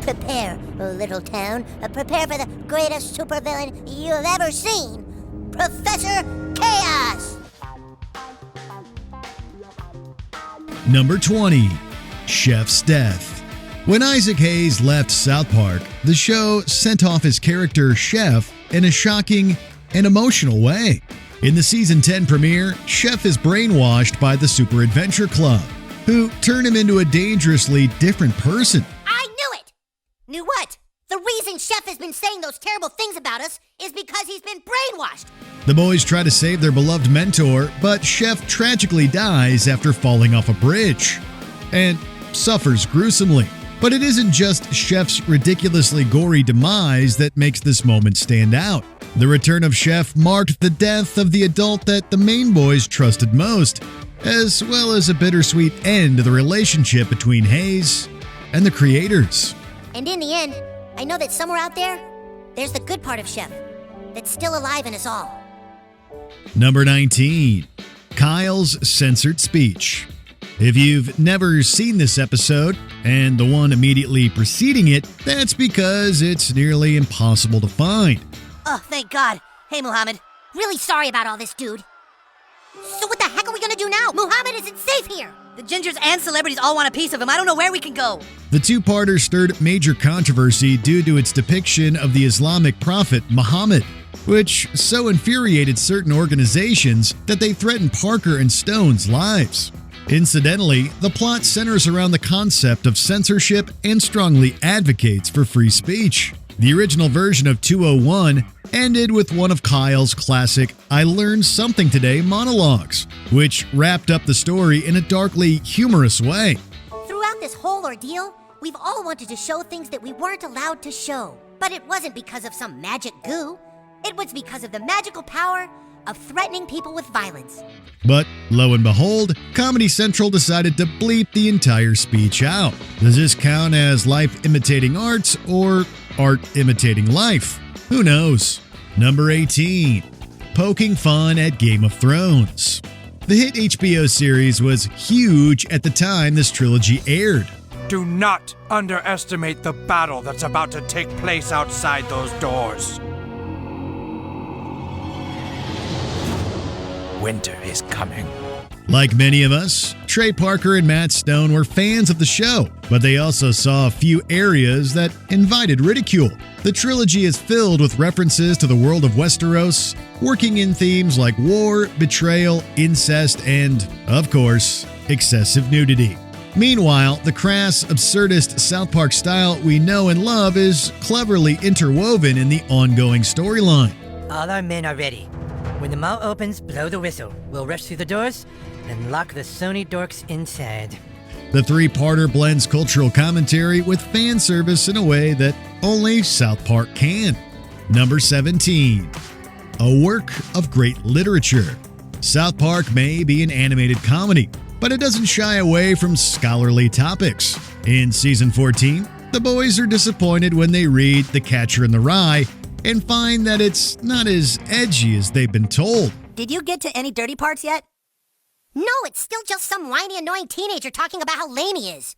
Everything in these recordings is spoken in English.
Prepare, little town. Prepare for the greatest supervillain you've ever seen, Professor Chaos! Number 20. Chef's Death. When Isaac Hayes left South Park, the show sent off his character Chef in a shocking and emotional way. In the season 10 premiere, Chef is brainwashed by the Super Adventure Club, who turn him into a dangerously different person. I knew it! Knew what? The reason Chef has been saying those terrible things about us is because he's been brainwashed. The boys try to save their beloved mentor, but Chef tragically dies after falling off a bridge and suffers gruesomely. But it isn't just Chef's ridiculously gory demise that makes this moment stand out. The return of Chef marked the death of the adult that the main boys trusted most, as well as a bittersweet end to the relationship between Hayes and the creators. And in the end, I know that somewhere out there, there's the good part of Chef that's still alive in us all. Number 19. Kyle's Censored Speech. If you've never seen this episode, and the one immediately preceding it, that's because it's nearly impossible to find. Oh, thank God. Hey, Muhammad. Really sorry about all this, dude. So what the heck are we gonna do now? Muhammad isn't safe here. The gingers and celebrities all want a piece of him. I don't know where we can go. The two-parter stirred major controversy due to its depiction of the Islamic prophet Muhammad, which so infuriated certain organizations that they threatened Parker and Stone's lives. Incidentally, the plot centers around the concept of censorship and strongly advocates for free speech. The original version of 201 ended with one of Kyle's classic "I learned something today" monologues, which wrapped up the story in a darkly humorous way. Throughout this whole ordeal, we've all wanted to show things that we weren't allowed to show. But it wasn't because of some magic goo. It was because of the magical power of threatening people with violence. But lo and behold, Comedy Central decided to bleep the entire speech out. Does this count as life imitating art or art imitating life? Who knows? Number 18. Poking fun at Game of Thrones. The hit HBO series was huge at the time this trilogy aired. Do not underestimate the battle that's about to take place outside those doors. Winter is coming. Like many of us, Trey Parker and Matt Stone were fans of the show, but they also saw a few areas that invited ridicule. The trilogy is filled with references to the world of Westeros, working in themes like war, betrayal, incest, and, of course, excessive nudity. Meanwhile, the crass, absurdist South Park style we know and love is cleverly interwoven in the ongoing storyline. All our men are ready. When the mall opens, blow the whistle. We'll rush through the doors and lock the Sony dorks inside. The three-parter blends cultural commentary with fan service in a way that only South Park can. Number 17. A work of great literature. South Park may be an animated comedy, but it doesn't shy away from scholarly topics. In Season 14, the boys are disappointed when they read The Catcher in the Rye and find that it's not as edgy as they've been told. Did you get to any dirty parts yet? No, it's still just some whiny, annoying teenager talking about how lame he is.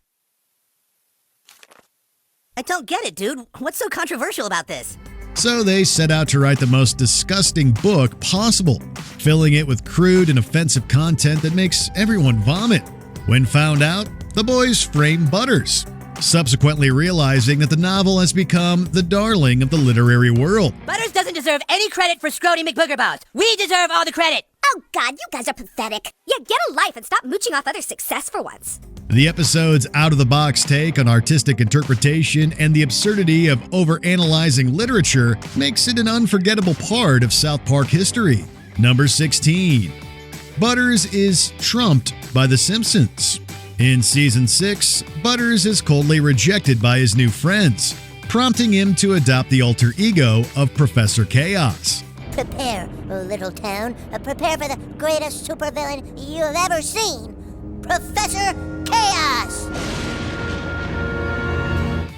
I don't get it, dude. What's so controversial about this? So they set out to write the most disgusting book possible, filling it with crude and offensive content that makes everyone vomit. When found out, the boys framed Butters, subsequently realizing that the novel has become the darling of the literary world. Butters doesn't deserve any credit for Scrody McBoogerbots. We deserve all the credit. Oh God, you guys are pathetic. Yeah, get a life and stop mooching off others' success for once. The episode's out-of-the-box take on artistic interpretation and the absurdity of overanalyzing literature makes it an unforgettable part of South Park history. Number 16. Butters is trumped by The Simpsons. In Season 6, Butters is coldly rejected by his new friends, prompting him to adopt the alter ego of Professor Chaos. Prepare, little town. Prepare for the greatest supervillain you've ever seen, Professor Chaos!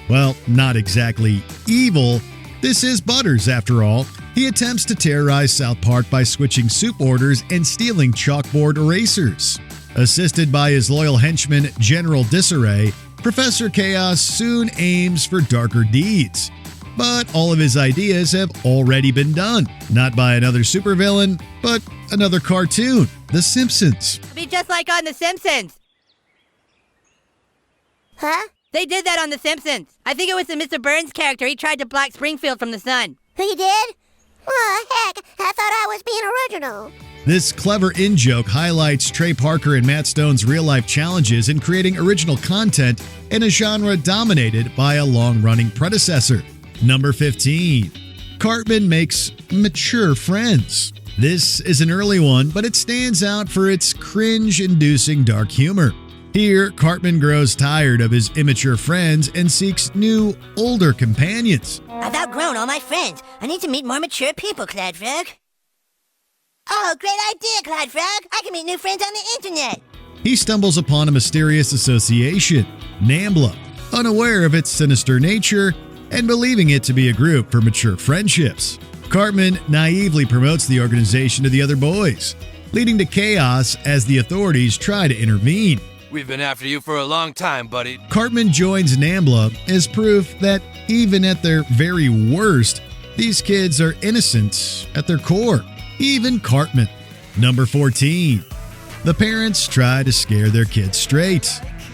Well, not exactly evil. This is Butters, after all. He attempts to terrorize South Park by switching soup orders and stealing chalkboard erasers. Assisted by his loyal henchman, General Disarray, Professor Chaos soon aims for darker deeds. But all of his ideas have already been done. Not by another supervillain, but another cartoon, The Simpsons. Be just like on The Simpsons. Huh? They did that on The Simpsons. I think it was the Mr. Burns character. He tried to block Springfield from the sun. He did? Oh, heck, I thought I was being original. This clever in-joke highlights Trey Parker and Matt Stone's real-life challenges in creating original content in a genre dominated by a long-running predecessor. Number 15. Cartman makes mature friends. This is an early one, but it stands out for its cringe-inducing dark humor. Here, Cartman grows tired of his immature friends and seeks new, older companions. I've outgrown all my friends. I need to meet more mature people, Clyde Frog. Oh, great idea, Clyde Frog. I can meet new friends on the internet. He stumbles upon a mysterious association, NAMBLA, unaware of its sinister nature and believing it to be a group for mature friendships. Cartman naively promotes the organization to the other boys, leading to chaos as the authorities try to intervene. We've been after you for a long time, buddy. Cartman joins NAMBLA as proof that even at their very worst, these kids are innocent at their core. Even Cartman. Number 14. The parents try to scare their kids straight.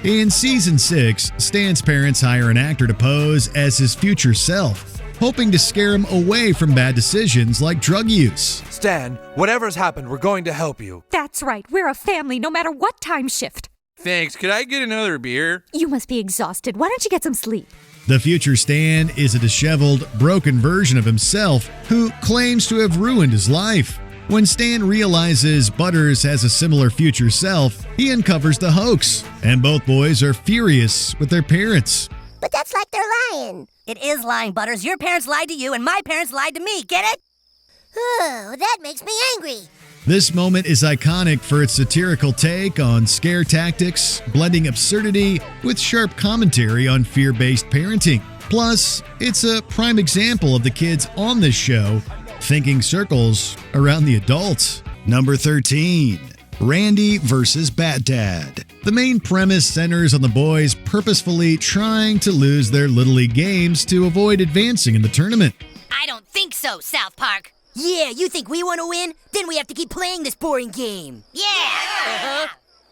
In Season 6, Stan's parents hire an actor to pose as his future self, hoping to scare him away from bad decisions like drug use. Stan, whatever's happened, we're going to help you. That's right. We're a family no matter what time shift. Thanks. Could I get another beer? You must be exhausted. Why don't you get some sleep? The future Stan is a disheveled, broken version of himself who claims to have ruined his life. When Stan realizes Butters has a similar future self, he uncovers the hoax, and both boys are furious with their parents. But that's like they're lying. It is lying, Butters. Your parents lied to you, and my parents lied to me. Get it? Oh, that makes me angry. This moment is iconic for its satirical take on scare tactics, blending absurdity with sharp commentary on fear-based parenting. Plus, it's a prime example of the kids on this show thinking circles around the adults. Number 13. Randy versus Bat Dad. The main premise centers on the boys purposefully trying to lose their Little League games to avoid advancing in the tournament. I don't think so, South Park. Yeah, you think we want to win? Then we have to keep playing this boring game. Yeah!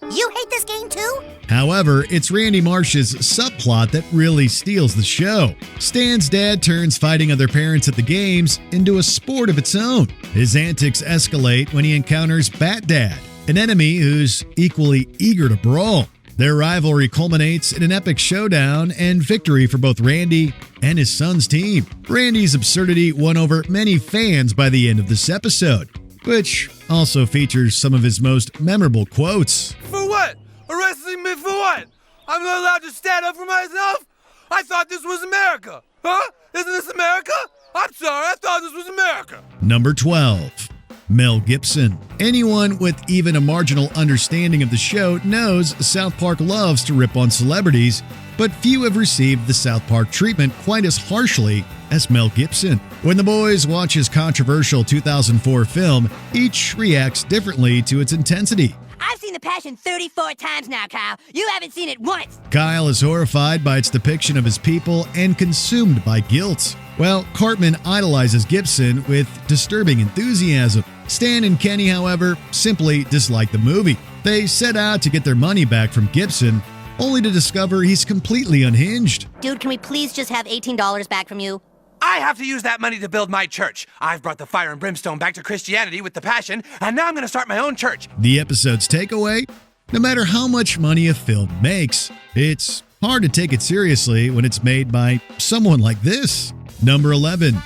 You hate this game too? However, it's Randy Marsh's subplot that really steals the show. Stan's dad turns fighting other parents at the games into a sport of its own. His antics escalate when he encounters Bat Dad, an enemy who's equally eager to brawl. Their rivalry culminates in an epic showdown and victory for both Randy and his son's team. Randy's absurdity won over many fans by the end of this episode, which also features some of his most memorable quotes. For what? Arresting me for what? I'm not allowed to stand up for myself? I thought this was America. Huh? Isn't this America? I'm sorry, I thought this was America. Number 12. Mel Gibson. Anyone with even a marginal understanding of the show knows South Park loves to rip on celebrities, but few have received the South Park treatment quite as harshly as Mel Gibson. When the boys watch his controversial 2004 film, each reacts differently to its intensity. I've seen The Passion 34 times now, Kyle. You haven't seen it once. Kyle is horrified by its depiction of his people and consumed by guilt, while Cartman idolizes Gibson with disturbing enthusiasm. Stan and Kenny, however, simply dislike the movie. They set out to get their money back from Gibson, only to discover he's completely unhinged. Dude, can we please just have $18 back from you? I have to use that money to build my church. I've brought the fire and brimstone back to Christianity with The Passion, and now I'm going to start my own church. The episode's takeaway? No matter how much money a film makes, it's hard to take it seriously when it's made by someone like this. Number 11.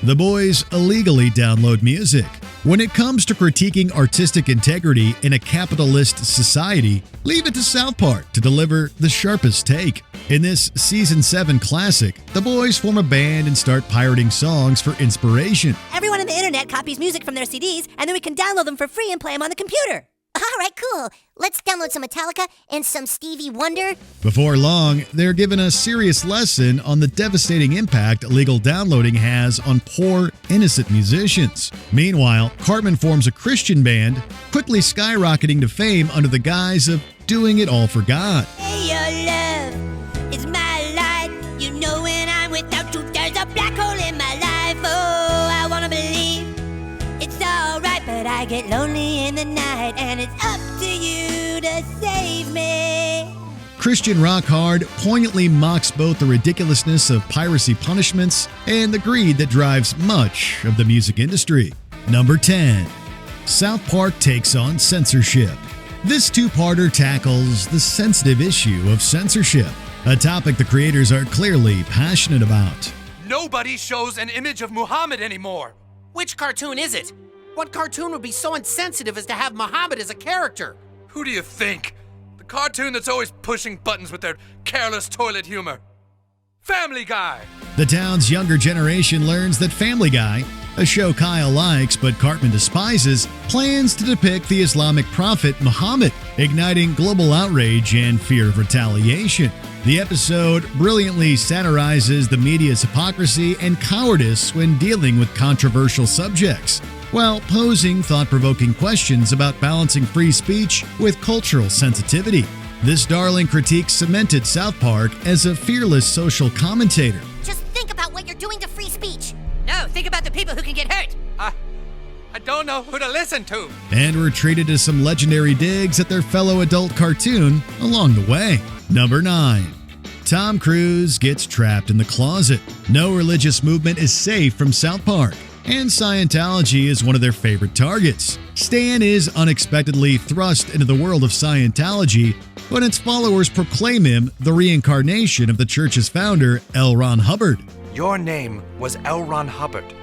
The boys illegally download music. When it comes to critiquing artistic integrity in a capitalist society, leave it to South Park to deliver the sharpest take. In this Season 7 classic, the boys form a band and start pirating songs for inspiration. Everyone on the internet copies music from their CDs, and then we can download them for free and play them on the computer. All right, cool. Let's download some Metallica and some Stevie Wonder. Before long, they're given a serious lesson on the devastating impact illegal downloading has on poor, innocent musicians. Meanwhile, Cartman forms a Christian band, quickly skyrocketing to fame under the guise of doing it all for God. Hey, your love, without you, there's a black hole in my life. Oh, I wanna believe it's alright, but I get lonely in the night, and it's up to you to save me. Christian Rock Hard poignantly mocks both the ridiculousness of piracy punishments and the greed that drives much of the music industry. Number 10. South Park takes on censorship. This two-parter tackles the sensitive issue of censorship, a topic the creators are clearly passionate about. Nobody shows an image of Muhammad anymore. Which cartoon is it? What cartoon would be so insensitive as to have Muhammad as a character? Who do you think? The cartoon that's always pushing buttons with their careless toilet humor. Family Guy. The town's younger generation learns that Family Guy, a show Kyle likes but Cartman despises, plans to depict the Islamic prophet Muhammad, igniting global outrage and fear of retaliation. The episode brilliantly satirizes the media's hypocrisy and cowardice when dealing with controversial subjects, while posing thought-provoking questions about balancing free speech with cultural sensitivity. This darling critique cemented South Park as a fearless social commentator. Just think about what you're doing to free speech. No, think about the people who can get hurt. I don't know who to listen to. And were treated to some legendary digs at their fellow adult cartoon along the way. Number 9. Tom Cruise gets trapped in the closet. No religious movement is safe from South Park, and Scientology is one of their favorite targets. Stan is unexpectedly thrust into the world of Scientology, but its followers proclaim him the reincarnation of the church's founder, L. Ron Hubbard. Your name was L. Ron Hubbard.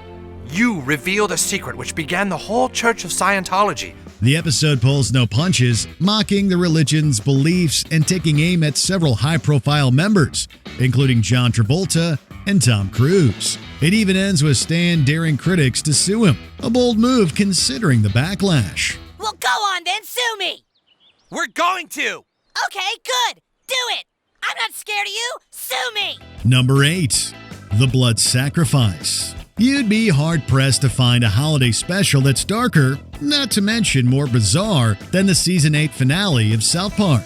You revealed a secret which began the whole Church of Scientology. The episode pulls no punches, mocking the religion's beliefs and taking aim at several high-profile members, including John Travolta and Tom Cruise. It even ends with Stan daring critics to sue him, a bold move considering the backlash. Well, go on then, sue me. We're going to! Okay, good. Do it. I'm not scared of you. Sue me. Number 8. The Blood Sacrifice. You'd be hard-pressed to find a holiday special that's darker, not to mention more bizarre, than the Season 8 finale of South Park.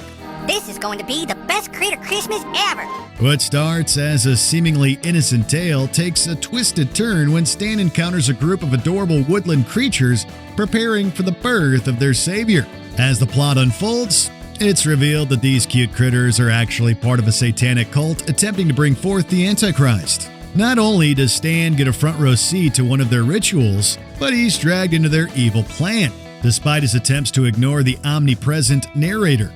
This is going to be the best Creator Christmas ever. What starts as a seemingly innocent tale takes a twisted turn when Stan encounters a group of adorable woodland creatures preparing for the birth of their savior. As the plot unfolds, it's revealed that these cute critters are actually part of a satanic cult attempting to bring forth the Antichrist. Not only does Stan get a front row seat to one of their rituals, but he's dragged into their evil plan, despite his attempts to ignore the omnipresent narrator.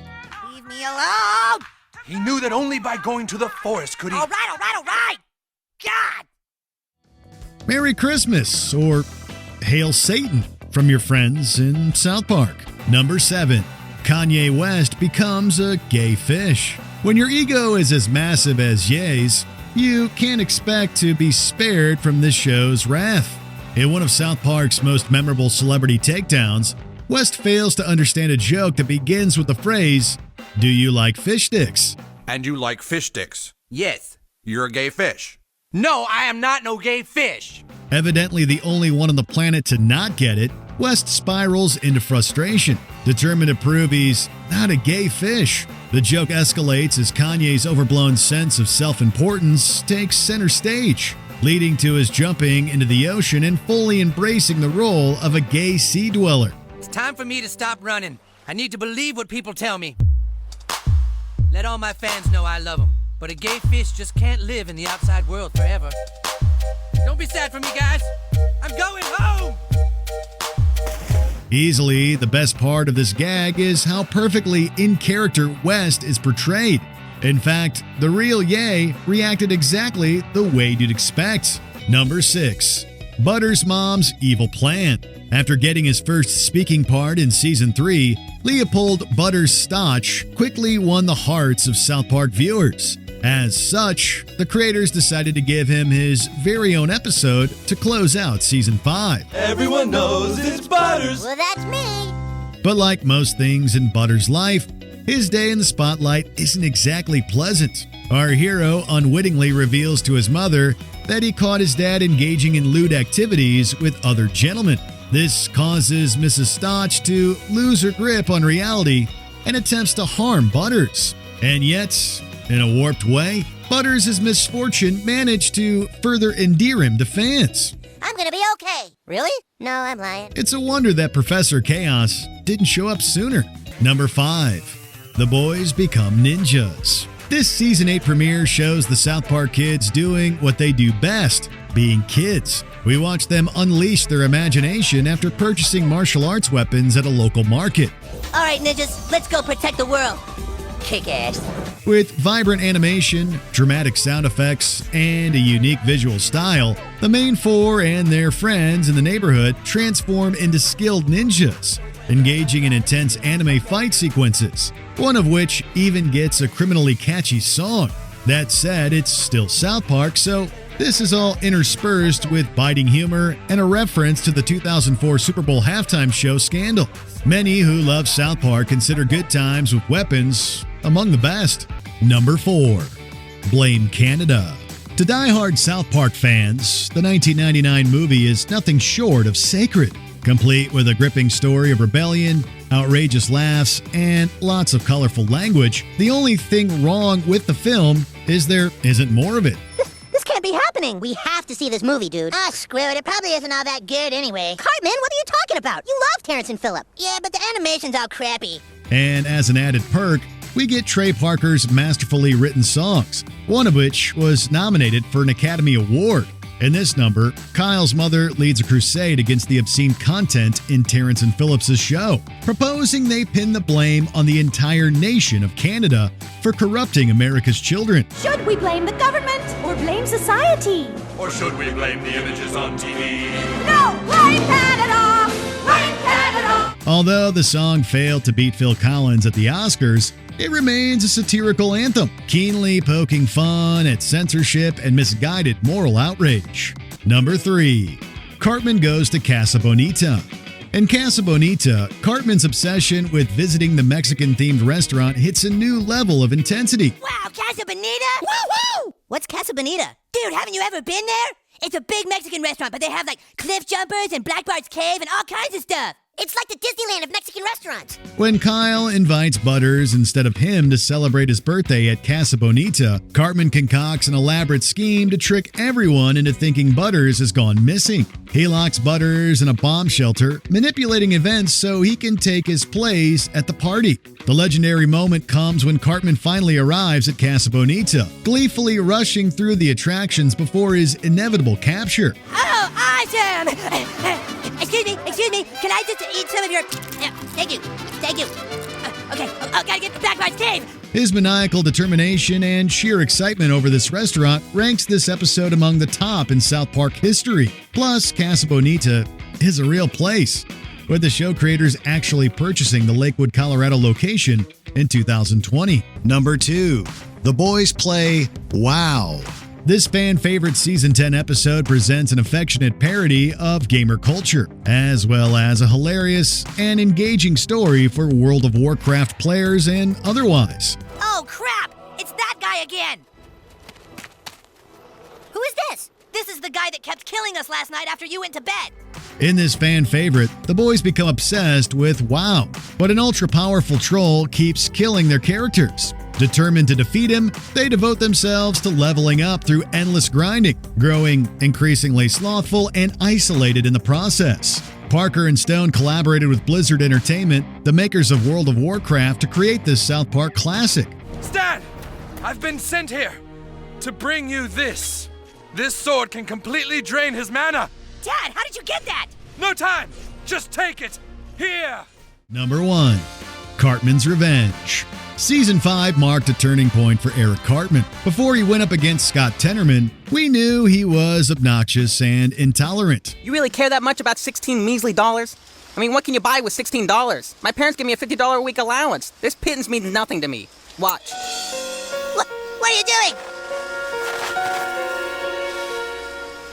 Leave me alone. He knew that only by going to the forest could he... All right. God. Merry Christmas, or Hail Satan, from your friends in South Park. Number 7. Kanye West becomes a gay fish. When your ego is as massive as Ye's, you can't expect to be spared from this show's wrath. In one of South Park's most memorable celebrity takedowns, West fails to understand a joke that begins with the phrase, "Do you like fish sticks?" And you like fish sticks. Yes. You're a gay fish. No, I am not no gay fish. Evidently the only one on the planet to not get it, West spirals into frustration, determined to prove he's not a gay fish. The joke escalates as Kanye's overblown sense of self-importance takes center stage, leading to his jumping into the ocean and fully embracing the role of a gay sea dweller. It's time for me to stop running. I need to believe what people tell me. Let all my fans know I love them. But a gay fish just can't live in the outside world forever. Don't be sad for me, guys. I'm going home! Easily, the best part of this gag is how perfectly in character West is portrayed. In fact, the real Ye reacted exactly the way you'd expect. Number 6. Butters' mom's evil plan. After getting his first speaking part in Season 3, Leopold Butters Stotch quickly won the hearts of South Park viewers. As such, the creators decided to give him his very own episode to close out Season 5. Everyone knows it's Butters. Well, that's me. But like most things in Butters' life, his day in the spotlight isn't exactly pleasant. Our hero unwittingly reveals to his mother that he caught his dad engaging in lewd activities with other gentlemen. This causes Mrs. Stotch to lose her grip on reality and attempts to harm Butters. And yet, in a warped way, Butters' misfortune managed to further endear him to fans. I'm gonna be okay. Really? No, I'm lying. It's a wonder that Professor Chaos didn't show up sooner. Number 5. The Boys Become Ninjas. This Season 8 premiere shows the South Park kids doing what they do best, being kids. We watch them unleash their imagination after purchasing martial arts weapons at a local market. All right, ninjas, let's go protect the world. Kick ass. With vibrant animation, dramatic sound effects, and a unique visual style, the main four and their friends in the neighborhood transform into skilled ninjas, engaging in intense anime fight sequences, one of which even gets a criminally catchy song. That said, it's still South Park, so this is all interspersed with biting humor and a reference to the 2004 Super Bowl halftime show Scandal. Many who love South Park consider Good Times with Weapons among the best. Number 4. Blame Canada. To die-hard South Park fans, the 1999 movie is nothing short of sacred, complete with a gripping story of rebellion, outrageous laughs, and lots of colorful language. The only thing wrong with the film is there isn't more of it. This can't be happening. We have to see this movie, dude. Ah, screw it. It probably isn't all that good anyway. Cartman, what are you talking about? You love Terrence and Phillip. Yeah, but the animation's all crappy. And as an added perk, we get Trey Parker's masterfully written songs, one of which was nominated for an Academy Award. In this number, Kyle's mother leads a crusade against the obscene content in Terrence and Phillip's show, proposing they pin the blame on the entire nation of Canada for corrupting America's children. Should we blame the government or blame society? Or should we blame the images on TV? No! Blame Canada! Blame Canada! Although the song failed to beat Phil Collins at the Oscars, it remains a satirical anthem, keenly poking fun at censorship and misguided moral outrage. Number 3. Cartman goes to Casa Bonita. In Casa Bonita, Cartman's obsession with visiting the Mexican-themed restaurant hits a new level of intensity. Wow, Casa Bonita? Woo-woo! What's Casa Bonita? Dude, haven't you ever been there? It's a big Mexican restaurant, but they have like cliff jumpers and Black Bart's Cave and all kinds of stuff. It's like the Disneyland of Mexican restaurants. When Kyle invites Butters instead of him to celebrate his birthday at Casa Bonita, Cartman concocts an elaborate scheme to trick everyone into thinking Butters has gone missing. He locks Butters in a bomb shelter, manipulating events so he can take his place at the party. The legendary moment comes when Cartman finally arrives at Casa Bonita, gleefully rushing through the attractions before his inevitable capture. Oh, awesome! Excuse me, can I just eat some of your... thank you. Okay, gotta get to Black Bart's Cave. His maniacal determination and sheer excitement over this restaurant ranks this episode among the top in South Park history. Plus, Casa Bonita is a real place, with the show creators actually purchasing the Lakewood, Colorado location in 2020. Number 2. The boys play WoW. This fan-favorite Season 10 episode presents an affectionate parody of gamer culture, as well as a hilarious and engaging story for World of Warcraft players and otherwise. Oh, crap! It's that guy again! Who is this? This is the guy that kept killing us last night after you went to bed. In this fan favorite, the boys become obsessed with WoW, but an ultra-powerful troll keeps killing their characters. Determined to defeat him, they devote themselves to leveling up through endless grinding, growing increasingly slothful and isolated in the process. Parker and Stone collaborated with Blizzard Entertainment, the makers of World of Warcraft, to create this South Park classic. Stan! I've been sent here to bring you this. This sword can completely drain his mana. Dad, how did you get that? No time! Just take it! Here! Number 1. Cartman's Revenge. Season 5 marked a turning point for Eric Cartman. Before he went up against Scott Tenorman, we knew he was obnoxious and intolerant. You really care that much about 16 measly dollars? I mean, what can you buy with $16? My parents give me a $50 a week allowance. This pittance means nothing to me. Watch. What are you doing?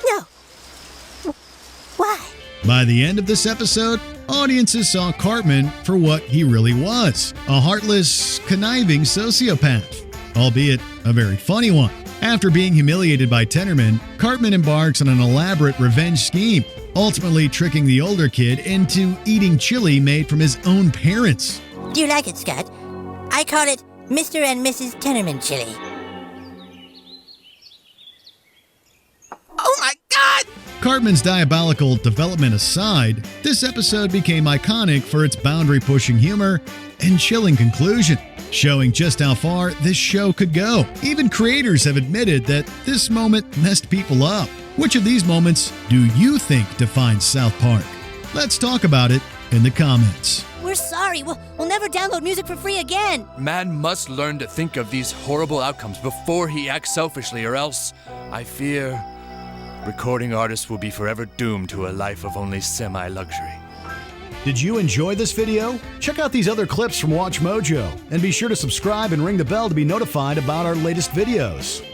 No. Why? By the end of this episode, audiences saw Cartman for what he really was, a heartless, conniving sociopath, albeit a very funny one. After being humiliated by Tenorman, Cartman embarks on an elaborate revenge scheme, ultimately tricking the older kid into eating chili made from his own parents. Do you like it, Scott? I call it Mr. and Mrs. Tenorman chili. Cartman's diabolical development aside, this episode became iconic for its boundary-pushing humor and chilling conclusion, showing just how far this show could go. Even creators have admitted that this moment messed people up. Which of these moments do you think defines South Park? Let's talk about it in the comments. We're sorry. We'll never download music for free again. Man must learn to think of these horrible outcomes before he acts selfishly, or else, I fear, recording artists will be forever doomed to a life of only semi-luxury. Did you enjoy this video? Check out these other clips from Watch Mojo, and be sure to subscribe and ring the bell to be notified about our latest videos.